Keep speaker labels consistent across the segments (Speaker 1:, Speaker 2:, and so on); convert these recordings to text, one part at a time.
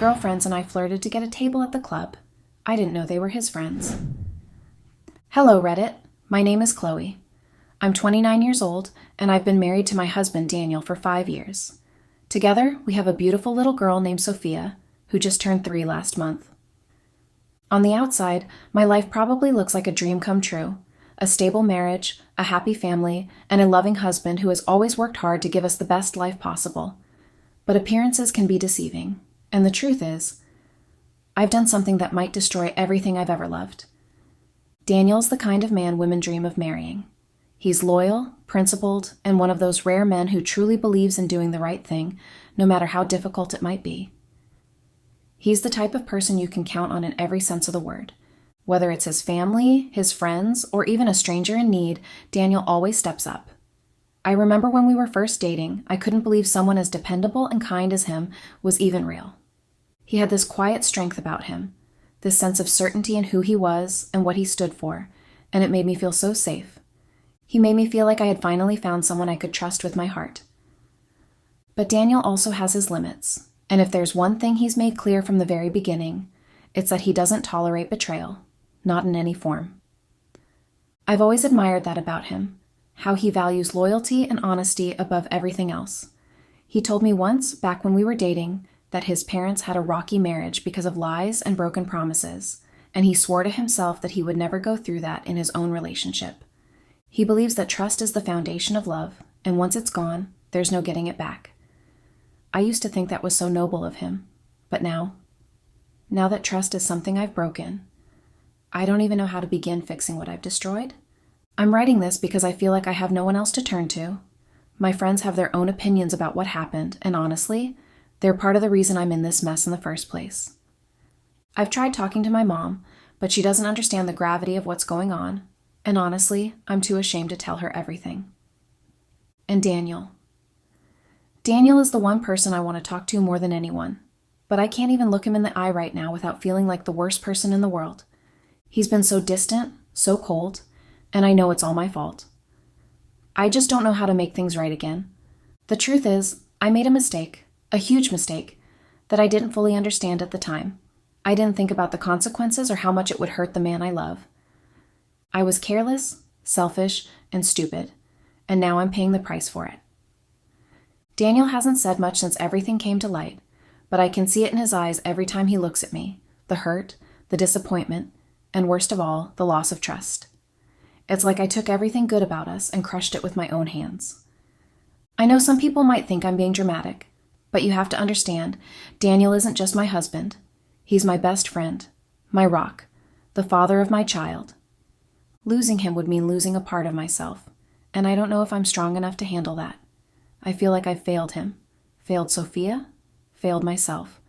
Speaker 1: girlfriends and I flirted to get a table at the club. I didn't know they were his friends. Hello, Reddit. My name is Chloe. I'm 29 years old, and I've been married to my husband, Daniel, for 5 years. Together, we have a beautiful little girl named Sophia, who just turned 3 last month. On the outside, my life probably looks like a dream come true. A stable marriage, a happy family, and a loving husband who has always worked hard to give us the best life possible. But appearances can be deceiving, and the truth is, I've done something that might destroy everything I've ever loved. Daniel's the kind of man women dream of marrying. He's loyal, principled, and one of those rare men who truly believes in doing the right thing, no matter how difficult it might be. He's the type of person you can count on in every sense of the word. Whether it's his family, his friends, or even a stranger in need, Daniel always steps up. I remember when we were first dating, I couldn't believe someone as dependable and kind as him was even real. He had this quiet strength about him, this sense of certainty in who he was and what he stood for, and it made me feel so safe. He made me feel like I had finally found someone I could trust with my heart. But Daniel also has his limits, and if there's one thing he's made clear from the very beginning, it's that he doesn't tolerate betrayal, not in any form. I've always admired that about him, how he values loyalty and honesty above everything else. He told me once, back when we were dating, that his parents had a rocky marriage because of lies and broken promises, and he swore to himself that he would never go through that in his own relationship. He believes that trust is the foundation of love, and once it's gone, there's no getting it back. I used to think that was so noble of him, but now that trust is something I've broken, I don't even know how to begin fixing what I've destroyed. I'm writing this because I feel like I have no one else to turn to. My friends have their own opinions about what happened, and honestly, they're part of the reason I'm in this mess in the first place. I've tried talking to my mom, but she doesn't understand the gravity of what's going on, and honestly, I'm too ashamed to tell her everything. And Daniel. Daniel is the one person I want to talk to more than anyone, but I can't even look him in the eye right now without feeling like the worst person in the world. He's been so distant, so cold, and I know it's all my fault. I just don't know how to make things right again. The truth is, I made a mistake, a huge mistake, that I didn't fully understand at the time. I didn't think about the consequences or how much it would hurt the man I love. I was careless, selfish, and stupid, and now I'm paying the price for it. Daniel hasn't said much since everything came to light, but I can see it in his eyes every time he looks at me, the hurt, the disappointment, and worst of all, the loss of trust. It's like I took everything good about us and crushed it with my own hands. I know some people might think I'm being dramatic, but you have to understand, Daniel isn't just my husband. He's my best friend, my rock, the father of my child. Losing him would mean losing a part of myself, and I don't know if I'm strong enough to handle that. I feel like I've failed him, failed Sophia, failed myself.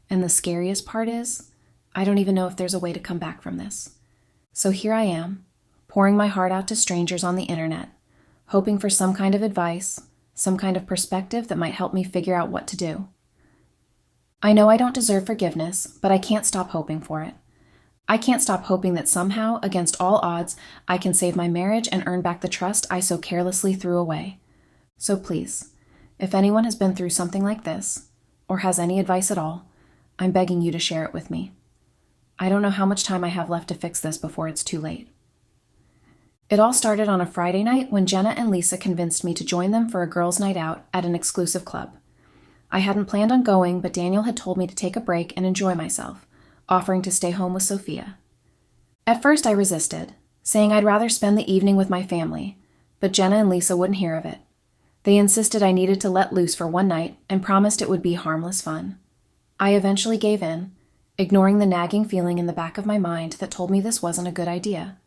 Speaker 1: And the scariest part is, I don't even know if there's a way to come back from this. So here I am, pouring my heart out to strangers on the internet, hoping for some kind of advice, some kind of perspective that might help me figure out what to do. I know I don't deserve forgiveness, but I can't stop hoping for it. I can't stop hoping that somehow, against all odds, I can save my marriage and earn back the trust I so carelessly threw away. So please, if anyone has been through something like this, or has any advice at all, I'm begging you to share it with me. I don't know how much time I have left to fix this before it's too late. It all started on a Friday night when Jenna and Lisa convinced me to join them for a girls' night out at an exclusive club. I hadn't planned on going, but Daniel had told me to take a break and enjoy myself, offering to stay home with Sophia. At first I resisted, saying I'd rather spend the evening with my family, but Jenna and Lisa wouldn't hear of it. They insisted I needed to let loose for one night and promised it would be harmless fun. I eventually gave in, ignoring the nagging feeling in the back of my mind that told me this wasn't a good idea.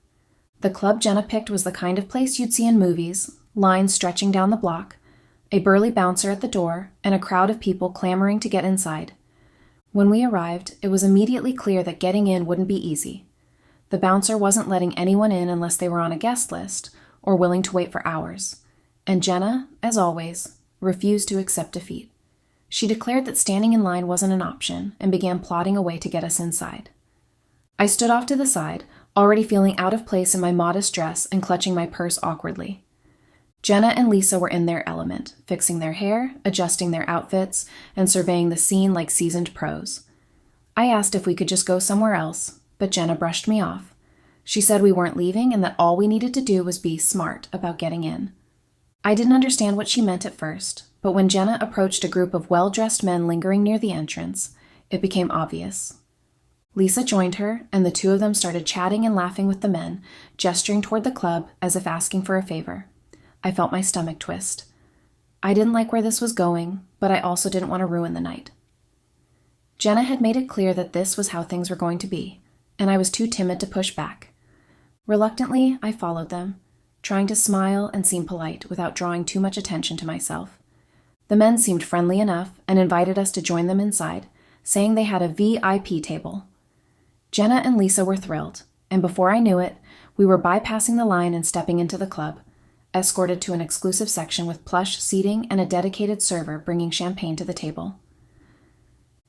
Speaker 1: The club Jenna picked was the kind of place you'd see in movies, lines stretching down the block, a burly bouncer at the door, and a crowd of people clamoring to get inside. When we arrived, it was immediately clear that getting in wouldn't be easy. The bouncer wasn't letting anyone in unless they were on a guest list or willing to wait for hours. And Jenna, as always, refused to accept defeat. She declared that standing in line wasn't an option and began plotting a way to get us inside. I stood off to the side, already feeling out of place in my modest dress and clutching my purse awkwardly. Jenna and Lisa were in their element, fixing their hair, adjusting their outfits, and surveying the scene like seasoned pros. I asked if we could just go somewhere else, but Jenna brushed me off. She said we weren't leaving and that all we needed to do was be smart about getting in. I didn't understand what she meant at first, but when Jenna approached a group of well-dressed men lingering near the entrance, it became obvious. Lisa joined her, and the two of them started chatting and laughing with the men, gesturing toward the club as if asking for a favor. I felt my stomach twist. I didn't like where this was going, but I also didn't want to ruin the night. Jenna had made it clear that this was how things were going to be, and I was too timid to push back. Reluctantly, I followed them, trying to smile and seem polite without drawing too much attention to myself. The men seemed friendly enough and invited us to join them inside, saying they had a VIP table. Jenna and Lisa were thrilled, and before I knew it, we were bypassing the line and stepping into the club, escorted to an exclusive section with plush seating and a dedicated server bringing champagne to the table.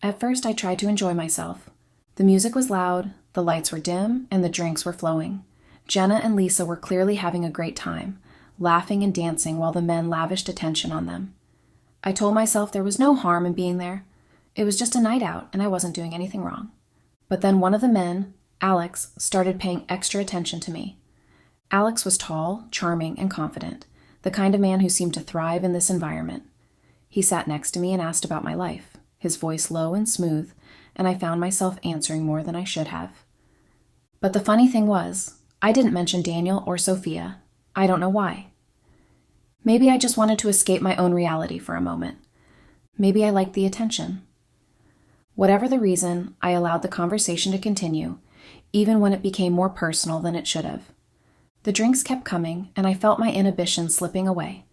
Speaker 1: At first, I tried to enjoy myself. The music was loud, the lights were dim, and the drinks were flowing. Jenna and Lisa were clearly having a great time, laughing and dancing while the men lavished attention on them. I told myself there was no harm in being there. It was just a night out, and I wasn't doing anything wrong. But then one of the men, Alex, started paying extra attention to me. Alex was tall, charming, and confident, the kind of man who seemed to thrive in this environment. He sat next to me and asked about my life, his voice low and smooth, and I found myself answering more than I should have. But the funny thing was, I didn't mention Daniel or Sophia. I don't know why. Maybe I just wanted to escape my own reality for a moment. Maybe I liked the attention. Whatever the reason, I allowed the conversation to continue, even when it became more personal than it should have. The drinks kept coming, and I felt my inhibition slipping away.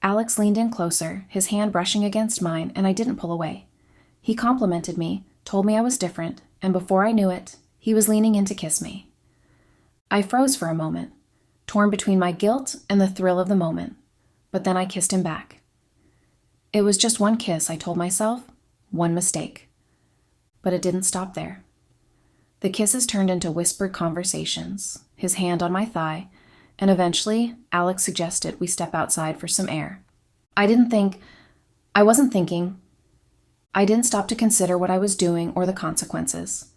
Speaker 1: Alex leaned in closer, his hand brushing against mine, and I didn't pull away. He complimented me, told me I was different, and before I knew it, he was leaning in to kiss me. I froze for a moment, torn between my guilt and the thrill of the moment, but then I kissed him back. It was just one kiss, I told myself, one mistake. But it didn't stop there. The kisses turned into whispered conversations, his hand on my thigh, and eventually, Alex suggested we step outside for some air. I didn't stop to consider what I was doing or the consequences.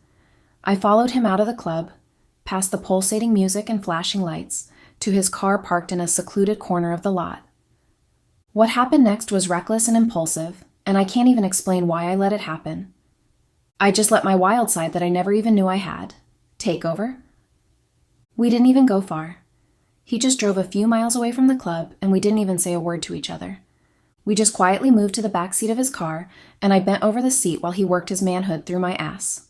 Speaker 1: I followed him out of the club, past the pulsating music and flashing lights, to his car parked in a secluded corner of the lot. What happened next was reckless and impulsive, and I can't even explain why I let it happen. I just let my wild side that I never even knew I had take over. We didn't even go far. He just drove a few miles away from the club, and we didn't even say a word to each other. We just quietly moved to the back seat of his car, and I bent over the seat while he worked his manhood through my ass.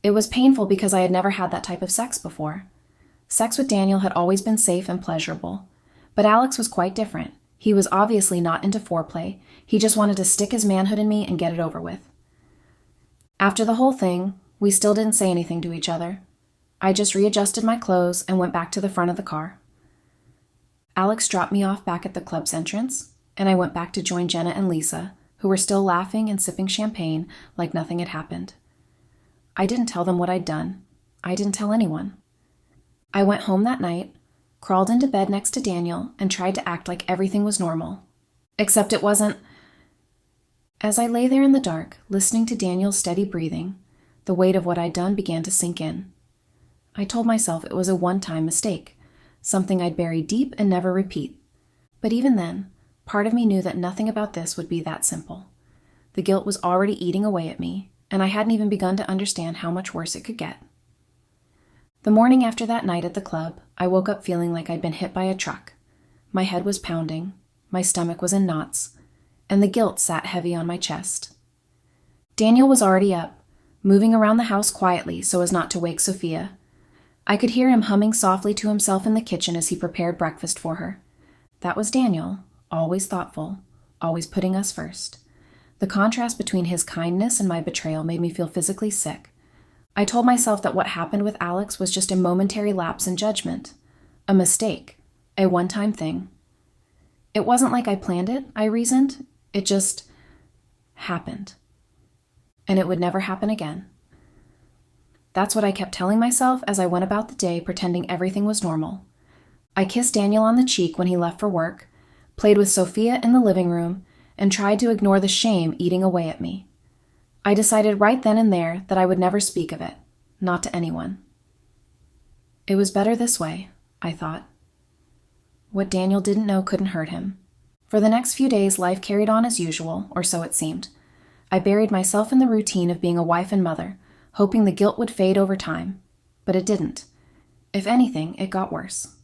Speaker 1: It was painful because I had never had that type of sex before. Sex with Daniel had always been safe and pleasurable, but Alex was quite different. He was obviously not into foreplay. He just wanted to stick his manhood in me and get it over with. After the whole thing, we still didn't say anything to each other. I just readjusted my clothes and went back to the front of the car. Alex dropped me off back at the club's entrance, and I went back to join Jenna and Lisa, who were still laughing and sipping champagne like nothing had happened. I didn't tell them what I'd done. I didn't tell anyone. I went home that night, crawled into bed next to Daniel, and tried to act like everything was normal. Except it wasn't. As I lay there in the dark, listening to Daniel's steady breathing, the weight of what I'd done began to sink in. I told myself it was a one-time mistake, something I'd bury deep and never repeat. But even then, part of me knew that nothing about this would be that simple. The guilt was already eating away at me, and I hadn't even begun to understand how much worse it could get. The morning after that night at the club, I woke up feeling like I'd been hit by a truck. My head was pounding, my stomach was in knots, and the guilt sat heavy on my chest. Daniel was already up, moving around the house quietly so as not to wake Sophia. I could hear him humming softly to himself in the kitchen as he prepared breakfast for her. That was Daniel, always thoughtful, always putting us first. The contrast between his kindness and my betrayal made me feel physically sick. I told myself that what happened with Alex was just a momentary lapse in judgment, a mistake, a one-time thing. It wasn't like I planned it, I reasoned. It just happened. And it would never happen again. That's what I kept telling myself as I went about the day pretending everything was normal. I kissed Daniel on the cheek when he left for work, played with Sophia in the living room, and tried to ignore the shame eating away at me. I decided right then and there that I would never speak of it, not to anyone. It was better this way, I thought. What Daniel didn't know couldn't hurt him. For the next few days, life carried on as usual, or so it seemed. I buried myself in the routine of being a wife and mother, hoping the guilt would fade over time. But it didn't. If anything, it got worse.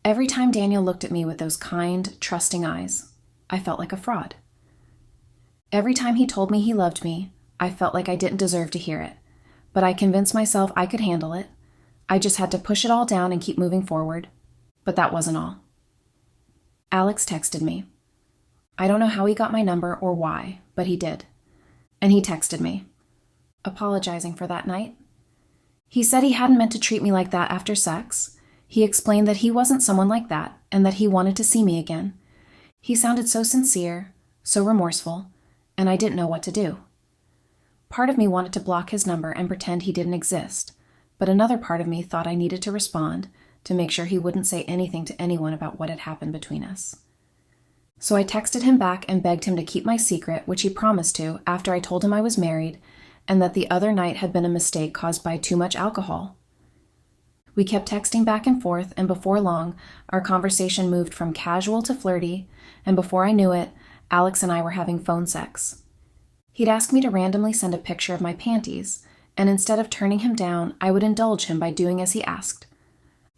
Speaker 1: Every time Daniel looked at me with those kind, trusting eyes, I felt like a fraud. Every time he told me he loved me, I felt like I didn't deserve to hear it, but I convinced myself I could handle it. I just had to push it all down and keep moving forward. But that wasn't all. Alex texted me. I don't know how he got my number or why, but he did. And he texted me, apologizing for that night. He said he hadn't meant to treat me like that after sex. He explained that he wasn't someone like that and that he wanted to see me again. He sounded so sincere, so remorseful, and I didn't know what to do. Part of me wanted to block his number and pretend he didn't exist, but another part of me thought I needed to respond to make sure he wouldn't say anything to anyone about what had happened between us. So I texted him back and begged him to keep my secret, which he promised to after I told him I was married and that the other night had been a mistake caused by too much alcohol. We kept texting back and forth, and before long, our conversation moved from casual to flirty, and before I knew it, Alex and I were having phone sex. He'd ask me to randomly send a picture of my panties, and instead of turning him down, I would indulge him by doing as he asked.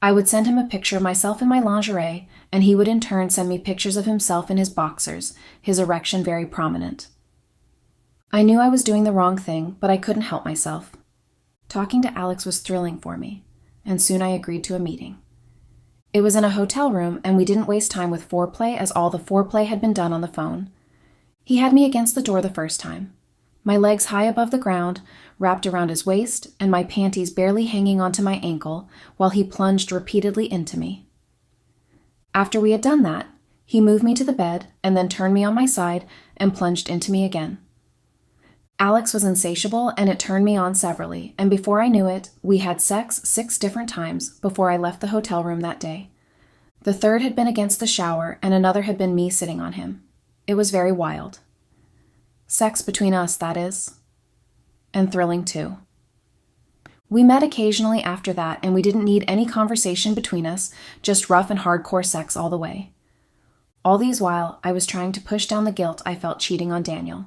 Speaker 1: I would send him a picture of myself in my lingerie, and he would in turn send me pictures of himself in his boxers, his erection very prominent. I knew I was doing the wrong thing, but I couldn't help myself. Talking to Alex was thrilling for me, and soon I agreed to a meeting. It was in a hotel room, and we didn't waste time with foreplay as all the foreplay had been done on the phone. He had me against the door the first time, my legs high above the ground, wrapped around his waist, and my panties barely hanging onto my ankle, while he plunged repeatedly into me. After we had done that, he moved me to the bed and then turned me on my side and plunged into me again. Alex was insatiable, and it turned me on severally, and before I knew it, we had sex 6 different times before I left the hotel room that day. The third had been against the shower, and another had been me sitting on him. It was very wild. Sex between us, that is. And thrilling, too. We met occasionally after that, and we didn't need any conversation between us, just rough and hardcore sex all the way. All these while, I was trying to push down the guilt I felt cheating on Daniel.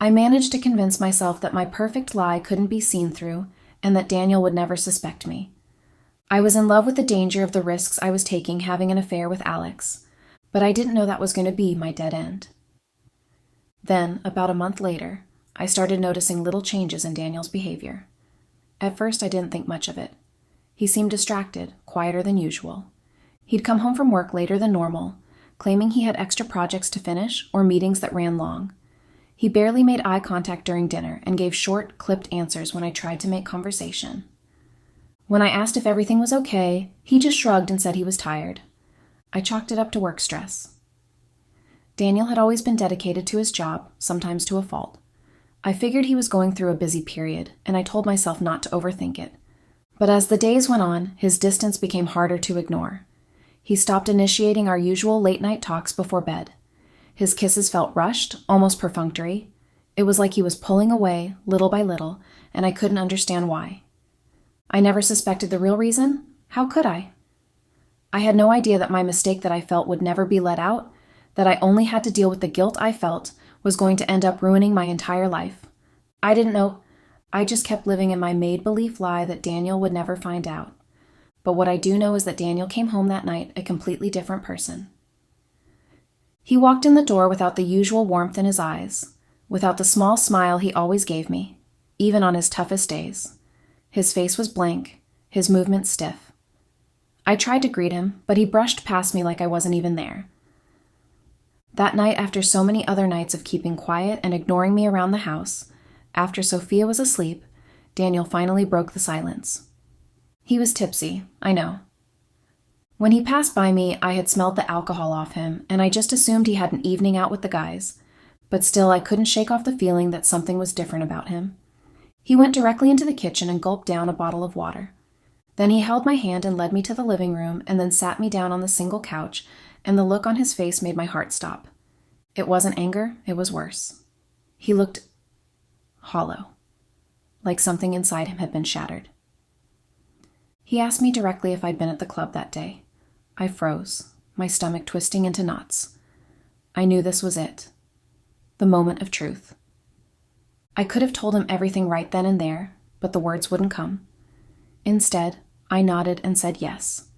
Speaker 1: I managed to convince myself that my perfect lie couldn't be seen through, and that Daniel would never suspect me. I was in love with the danger of the risks I was taking having an affair with Alex, but I didn't know that was going to be my dead end. Then, about a month later, I started noticing little changes in Daniel's behavior. At first, I didn't think much of it. He seemed distracted, quieter than usual. He'd come home from work later than normal, claiming he had extra projects to finish or meetings that ran long. He barely made eye contact during dinner and gave short, clipped answers when I tried to make conversation. When I asked if everything was okay, he just shrugged and said he was tired. I chalked it up to work stress. Daniel had always been dedicated to his job, sometimes to a fault. I figured he was going through a busy period, and I told myself not to overthink it. But as the days went on, his distance became harder to ignore. He stopped initiating our usual late-night talks before bed. His kisses felt rushed, almost perfunctory. It was like he was pulling away, little by little, and I couldn't understand why. I never suspected the real reason. How could I? I had no idea that my mistake that I felt would never be let out, that I only had to deal with the guilt I felt, was going to end up ruining my entire life. I didn't know. I just kept living in my made-believe lie that Daniel would never find out. But what I do know is that Daniel came home that night a completely different person. He walked in the door without the usual warmth in his eyes, without the small smile he always gave me, even on his toughest days. His face was blank, his movements stiff. I tried to greet him, but he brushed past me like I wasn't even there. That night, after so many other nights of keeping quiet and ignoring me around the house, after Sophia was asleep, Daniel finally broke the silence. He was tipsy, I know. When he passed by me, I had smelled the alcohol off him, and I just assumed he had an evening out with the guys. But still, I couldn't shake off the feeling that something was different about him. He went directly into the kitchen and gulped down a bottle of water. Then he held my hand and led me to the living room and then sat me down on the single couch, and the look on his face made my heart stop. It wasn't anger, it was worse. He looked hollow, like something inside him had been shattered. He asked me directly if I'd been at the club that day. I froze, my stomach twisting into knots. I knew this was it. The moment of truth. I could have told him everything right then and there, but the words wouldn't come. Instead, I nodded and said yes.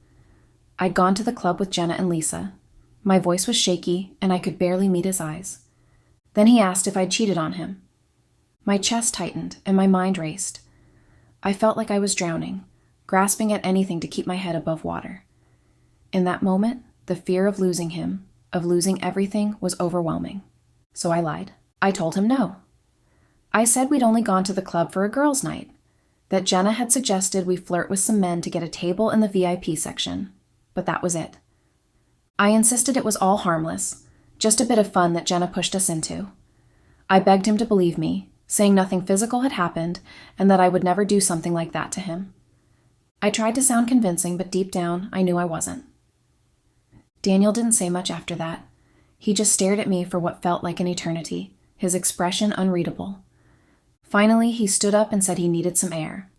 Speaker 1: I'd gone to the club with Jenna and Lisa. My voice was shaky, and I could barely meet his eyes. Then he asked if I'd cheated on him. My chest tightened, and my mind raced. I felt like I was drowning, grasping at anything to keep my head above water. In that moment, the fear of losing him, of losing everything, was overwhelming. So I lied. I told him no. I said we'd only gone to the club for a girls' night, that Jenna had suggested we flirt with some men to get a table in the VIP section, but that was it. I insisted it was all harmless, just a bit of fun that Jenna pushed us into. I begged him to believe me, saying nothing physical had happened and that I would never do something like that to him. I tried to sound convincing, but deep down, I knew I wasn't. Daniel didn't say much after that. He just stared at me for what felt like an eternity, his expression unreadable. Finally, he stood up and said he needed some air.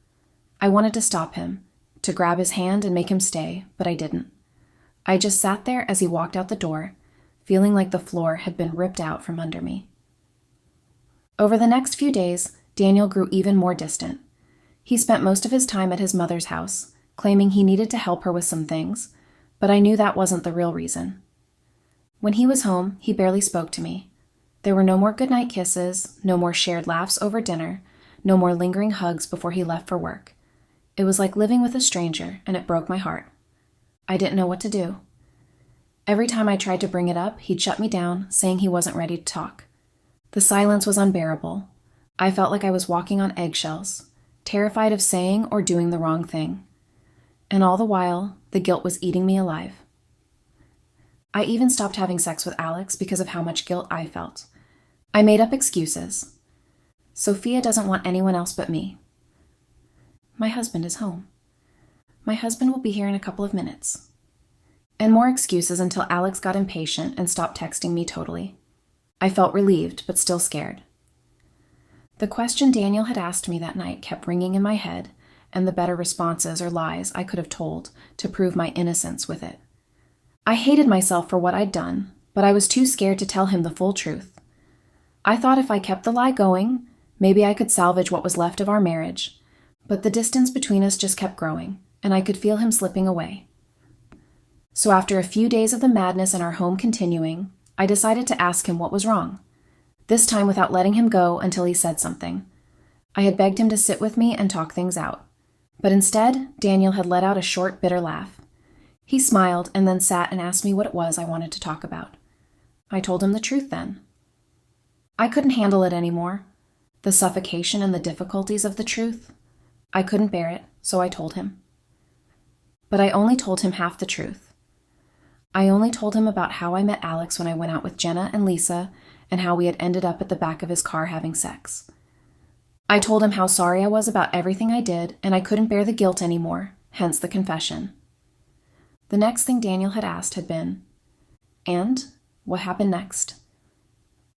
Speaker 1: I wanted to stop him, to grab his hand and make him stay, but I didn't. I just sat there as he walked out the door, feeling like the floor had been ripped out from under me. Over the next few days, Daniel grew even more distant. He spent most of his time at his mother's house, claiming he needed to help her with some things, but I knew that wasn't the real reason. When he was home, he barely spoke to me. There were no more goodnight kisses, no more shared laughs over dinner, no more lingering hugs before he left for work. It was like living with a stranger, and it broke my heart. I didn't know what to do. Every time I tried to bring it up, he'd shut me down, saying he wasn't ready to talk. The silence was unbearable. I felt like I was walking on eggshells, terrified of saying or doing the wrong thing. And all the while, the guilt was eating me alive. I even stopped having sex with Alex because of how much guilt I felt. I made up excuses. Sophia doesn't want anyone else but me. My husband is home. My husband will be here in a couple of minutes. And more excuses until Alex got impatient and stopped texting me totally. I felt relieved, but still scared. The question Daniel had asked me that night kept ringing in my head, and the better responses or lies I could have told to prove my innocence with it. I hated myself for what I'd done, but I was too scared to tell him the full truth. I thought if I kept the lie going, maybe I could salvage what was left of our marriage, but the distance between us just kept growing, and I could feel him slipping away. So after a few days of the madness in our home continuing, I decided to ask him what was wrong, this time without letting him go until he said something. I had begged him to sit with me and talk things out, but instead, Daniel had let out a short, bitter laugh. He smiled and then sat and asked me what it was I wanted to talk about. I told him the truth then. I couldn't handle it anymore. The suffocation and the difficulties of the truth. I couldn't bear it, so I told him. But I only told him half the truth. I only told him about how I met Alex when I went out with Jenna and Lisa and how we had ended up at the back of his car having sex. I told him how sorry I was about everything I did and I couldn't bear the guilt anymore, hence the confession. The next thing Daniel had asked had been, "And what happened next?"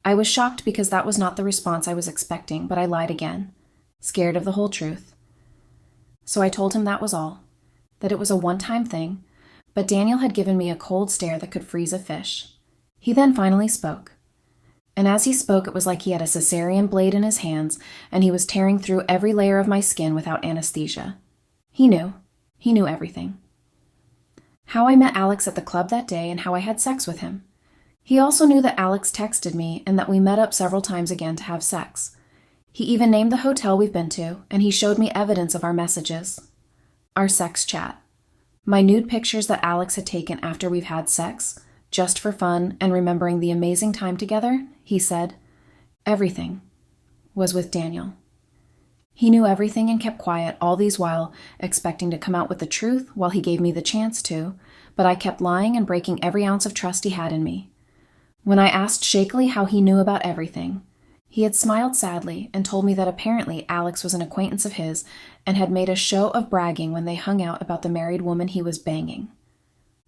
Speaker 1: I was shocked because that was not the response I was expecting, but I lied again, scared of the whole truth. So I told him that was all, that it was a one-time thing, but Daniel had given me a cold stare that could freeze a fish. He then finally spoke. And as he spoke, it was like he had a cesarean blade in his hands, and he was tearing through every layer of my skin without anesthesia. He knew everything. How I met Alex at the club that day and how I had sex with him. He also knew that Alex texted me and that we met up several times again to have sex. He even named the hotel we've been to, and he showed me evidence of our messages. Our sex chat. My nude pictures that Alex had taken after we've had sex, just for fun and remembering the amazing time together, he said, everything was with Daniel. He knew everything and kept quiet all these while, expecting to come out with the truth while he gave me the chance to, but I kept lying and breaking every ounce of trust he had in me. When I asked shakily how he knew about everything, He had smiled sadly and told me that apparently Alex was an acquaintance of his and had made a show of bragging when they hung out about the married woman he was banging.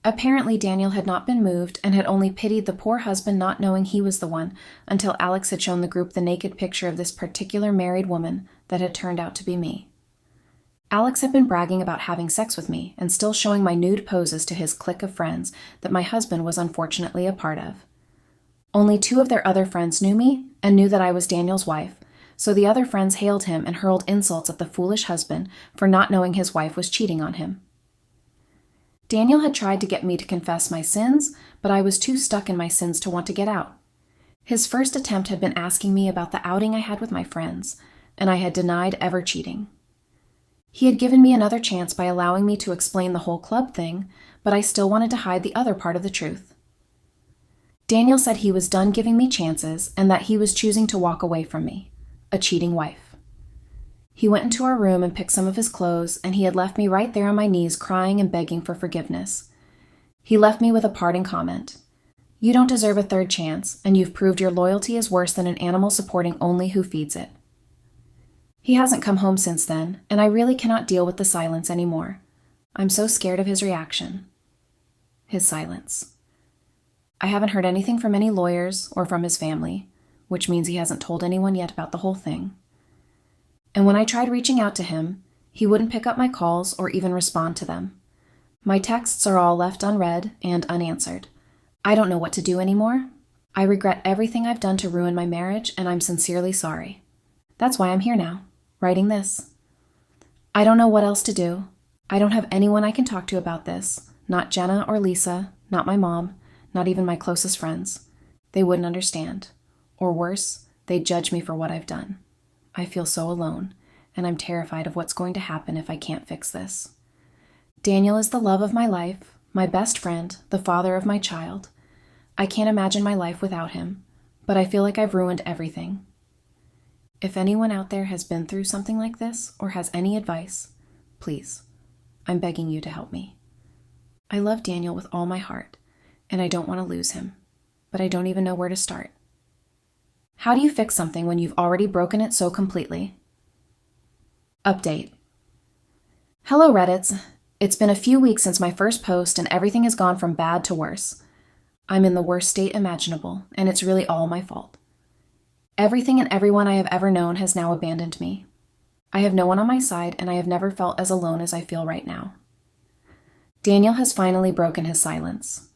Speaker 1: Apparently Daniel had not been moved and had only pitied the poor husband not knowing he was the one until Alex had shown the group the naked picture of this particular married woman that had turned out to be me. Alex had been bragging about having sex with me and still showing my nude poses to his clique of friends that my husband was unfortunately a part of. Only 2 of their other friends knew me and knew that I was Daniel's wife, so the other friends hailed him and hurled insults at the foolish husband for not knowing his wife was cheating on him. Daniel had tried to get me to confess my sins, but I was too stuck in my sins to want to get out. His first attempt had been asking me about the outing I had with my friends, and I had denied ever cheating. He had given me another chance by allowing me to explain the whole club thing, but I still wanted to hide the other part of the truth. Daniel said he was done giving me chances and that he was choosing to walk away from me, a cheating wife. He went into our room and picked some of his clothes, and he had left me right there on my knees crying and begging for forgiveness. He left me with a parting comment. "You don't deserve a third chance, and you've proved your loyalty is worse than an animal supporting only who feeds it." He hasn't come home since then, and I really cannot deal with the silence anymore. I'm so scared of his reaction. His silence. I haven't heard anything from any lawyers or from his family, which means he hasn't told anyone yet about the whole thing. And when I tried reaching out to him, he wouldn't pick up my calls or even respond to them. My texts are all left unread and unanswered. I don't know what to do anymore. I regret everything I've done to ruin my marriage, and I'm sincerely sorry. That's why I'm here now, writing this. I don't know what else to do. I don't have anyone I can talk to about this, not Jenna or Lisa, not my mom, not even my closest friends. They wouldn't understand. Or worse, they'd judge me for what I've done. I feel so alone, and I'm terrified of what's going to happen if I can't fix this. Daniel is the love of my life, my best friend, the father of my child. I can't imagine my life without him, but I feel like I've ruined everything. If anyone out there has been through something like this or has any advice, please, I'm begging you to help me. I love Daniel with all my heart, and I don't want to lose him, but I don't even know where to start. How do you fix something when you've already broken it so completely? Update. Hello, Reddits. It's been a few weeks since my first post, and everything has gone from bad to worse. I'm in the worst state imaginable, and it's really all my fault. Everything and everyone I have ever known has now abandoned me. I have no one on my side, and I have never felt as alone as I feel right now. Daniel has finally broken his silence.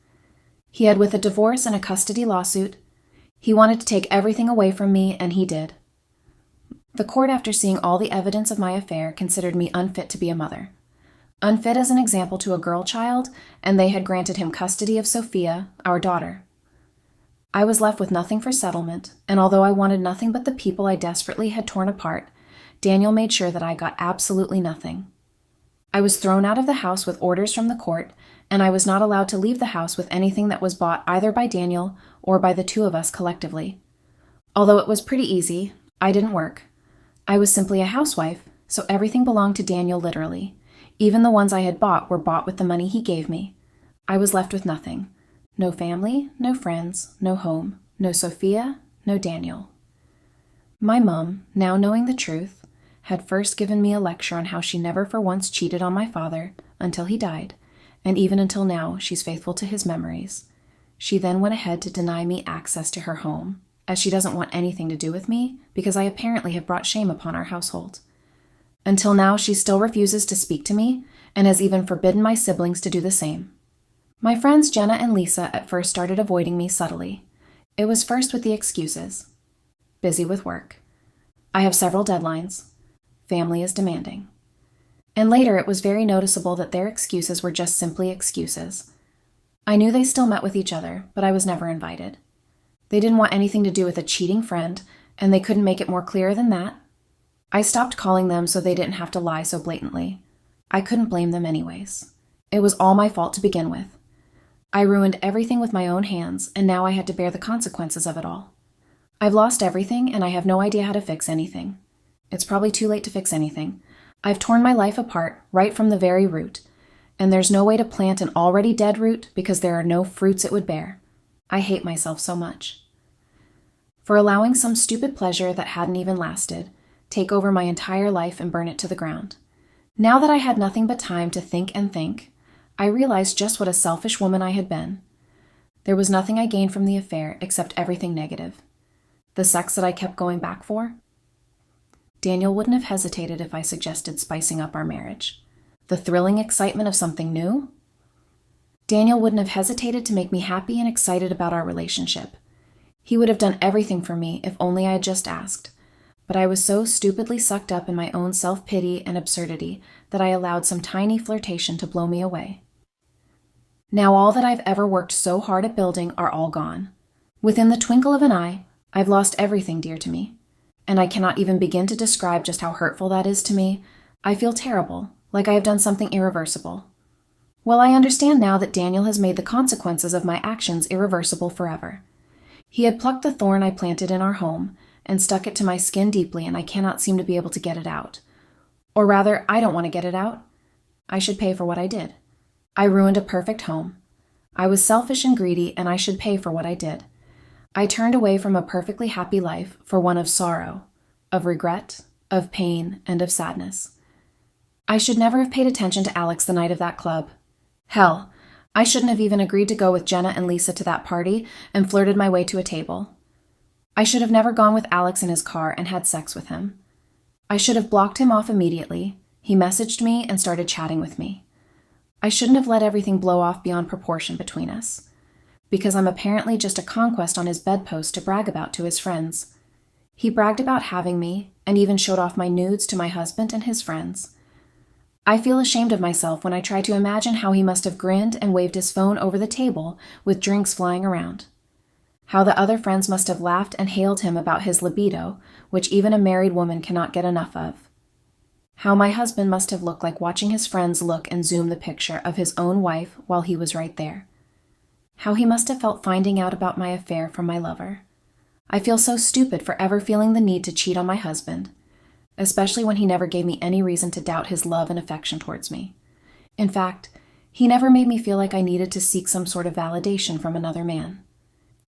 Speaker 1: He had with a divorce and a custody lawsuit. He wanted to take everything away from me, and he did. The court, after seeing all the evidence of my affair, considered me unfit to be a mother. Unfit as an example to a girl child, and they had granted him custody of Sophia, our daughter. I was left with nothing for settlement, and although I wanted nothing but the people I desperately had torn apart, Daniel made sure that I got absolutely nothing. I was thrown out of the house with orders from the court, and I was not allowed to leave the house with anything that was bought either by Daniel or by the 2 of us collectively. Although it was pretty easy, I didn't work. I was simply a housewife, so everything belonged to Daniel literally. Even the ones I had bought were bought with the money he gave me. I was left with nothing. No family, no friends, no home, no Sophia, no Daniel. My mom, now knowing the truth, had first given me a lecture on how she never for once cheated on my father until he died, and even until now she's faithful to his memories. She then went ahead to deny me access to her home, as she doesn't want anything to do with me because I apparently have brought shame upon our household. Until now, she still refuses to speak to me and has even forbidden my siblings to do the same. My friends Jenna and Lisa at first started avoiding me subtly. It was first with the excuses. Busy with work. I have several deadlines. Family is demanding. And later it was very noticeable that their excuses were just simply excuses. I knew they still met with each other, but I was never invited. They didn't want anything to do with a cheating friend, and they couldn't make it more clear than that. I stopped calling them so they didn't have to lie so blatantly. I couldn't blame them anyways. It was all my fault to begin with. I ruined everything with my own hands, and now I had to bear the consequences of it all. I've lost everything, and I have no idea how to fix anything. It's probably too late to fix anything. I've torn my life apart right from the very root, and there's no way to plant an already dead root because there are no fruits it would bear. I hate myself so much. for allowing some stupid pleasure that hadn't even lasted take over my entire life and burn it to the ground. Now that I had nothing but time to think and think, I realized just what a selfish woman I had been. There was nothing I gained from the affair except everything negative. The sex that I kept going back for. Daniel wouldn't have hesitated if I suggested spicing up our marriage. The thrilling excitement of something new? Daniel wouldn't have hesitated to make me happy and excited about our relationship. He would have done everything for me if only I had just asked. But I was so stupidly sucked up in my own self-pity and absurdity that I allowed some tiny flirtation to blow me away. Now all that I've ever worked so hard at building are all gone. Within the twinkle of an eye, I've lost everything dear to me. And I cannot even begin to describe just how hurtful that is to me. I feel terrible, like I have done something irreversible. Well, I understand now that Daniel has made the consequences of my actions irreversible forever. He had plucked the thorn I planted in our home and stuck it to my skin deeply, and I cannot seem to be able to get it out. Or rather, I don't want to get it out. I should pay for what I did. I ruined a perfect home. I was selfish and greedy, and I should pay for what I did. I turned away from a perfectly happy life for one of sorrow, of regret, of pain, and of sadness. I should never have paid attention to Alex the night of that club. Hell, I shouldn't have even agreed to go with Jenna and Lisa to that party and flirted my way to a table. I should have never gone with Alex in his car and had sex with him. I should have blocked him off immediately. He messaged me and started chatting with me. I shouldn't have let everything blow off beyond proportion between us, because I'm apparently just a conquest on his bedpost to brag about to his friends. He bragged about having me and even showed off my nudes to my husband and his friends. I feel ashamed of myself when I try to imagine how he must have grinned and waved his phone over the table with drinks flying around. How the other friends must have laughed and hailed him about his libido, which even a married woman cannot get enough of. How my husband must have looked like watching his friends look and zoom the picture of his own wife while he was right there. How he must have felt finding out about my affair from my lover. I feel so stupid for ever feeling the need to cheat on my husband, especially when he never gave me any reason to doubt his love and affection towards me. In fact, he never made me feel like I needed to seek some sort of validation from another man.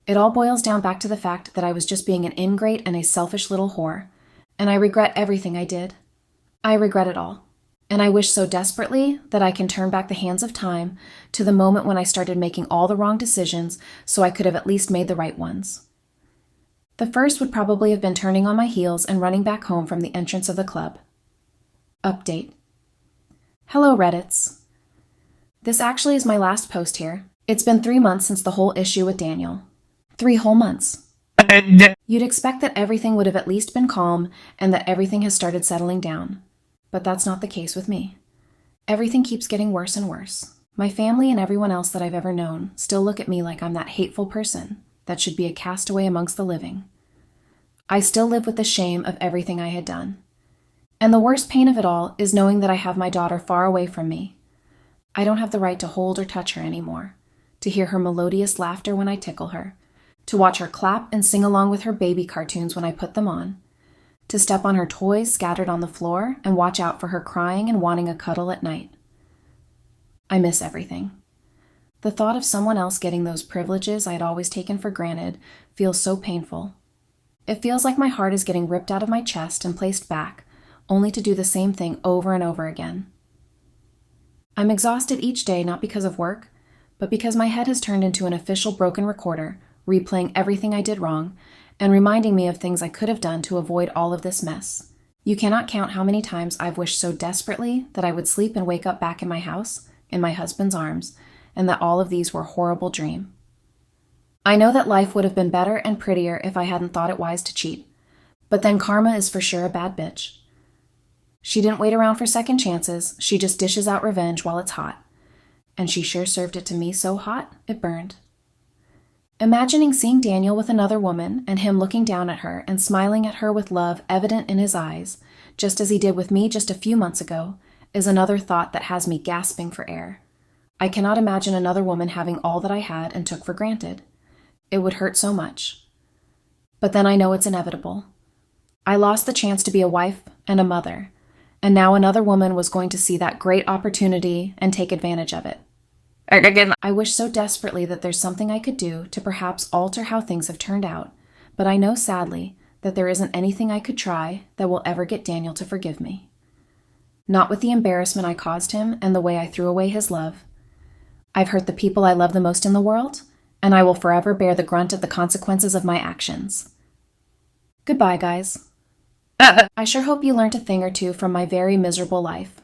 Speaker 1: It all boils down back to the fact that I was just being an ingrate and a selfish little whore, and I regret everything I did. I regret it all, and I wish so desperately that I can turn back the hands of time to the moment when I started making all the wrong decisions so I could have at least made the right ones. The first would probably have been turning on my heels and running back home from the entrance of the club. Update. Hello, Reddits. This actually is my last post here. It's been 3 months since the whole issue with Daniel. 3 whole months. You'd expect that everything would have at least been calm and that everything has started settling down. But that's not the case with me. Everything keeps getting worse and worse. My family and everyone else that I've ever known still look at me like I'm that hateful person that should be a castaway amongst the living. I still live with the shame of everything I had done. And the worst pain of it all is knowing that I have my daughter far away from me. I don't have the right to hold or touch her anymore, to hear her melodious laughter when I tickle her, to watch her clap and sing along with her baby cartoons when I put them on, to step on her toys scattered on the floor and watch out for her crying and wanting a cuddle at night. I miss everything. The thought of someone else getting those privileges I had always taken for granted feels so painful. It feels like my heart is getting ripped out of my chest and placed back, only to do the same thing over and over again. I'm exhausted each day not because of work, but because my head has turned into an official broken recorder, replaying everything I did wrong, and reminding me of things I could have done to avoid all of this mess. You cannot count how many times I've wished so desperately that I would sleep and wake up back in my house, in my husband's arms, and that all of these were a horrible dream. I know that life would have been better and prettier if I hadn't thought it wise to cheat, but then karma is for sure a bad bitch. She didn't wait around for second chances, she just dishes out revenge while it's hot. And she sure served it to me so hot, it burned. Imagining seeing Daniel with another woman and him looking down at her and smiling at her with love evident in his eyes, just as he did with me just a few months ago, is another thought that has me gasping for air. I cannot imagine another woman having all that I had and took for granted. It would hurt so much. But then I know it's inevitable. I lost the chance to be a wife and a mother, and now another woman was going to see that great opportunity and take advantage of it. I wish so desperately that there's something I could do to perhaps alter how things have turned out, but I know sadly that there isn't anything I could try that will ever get Daniel to forgive me. Not with the embarrassment I caused him and the way I threw away his love. I've hurt the people I love the most in the world, and I will forever bear the grunt of the consequences of my actions. Goodbye, guys. I sure hope you learned a thing or two from my very miserable life.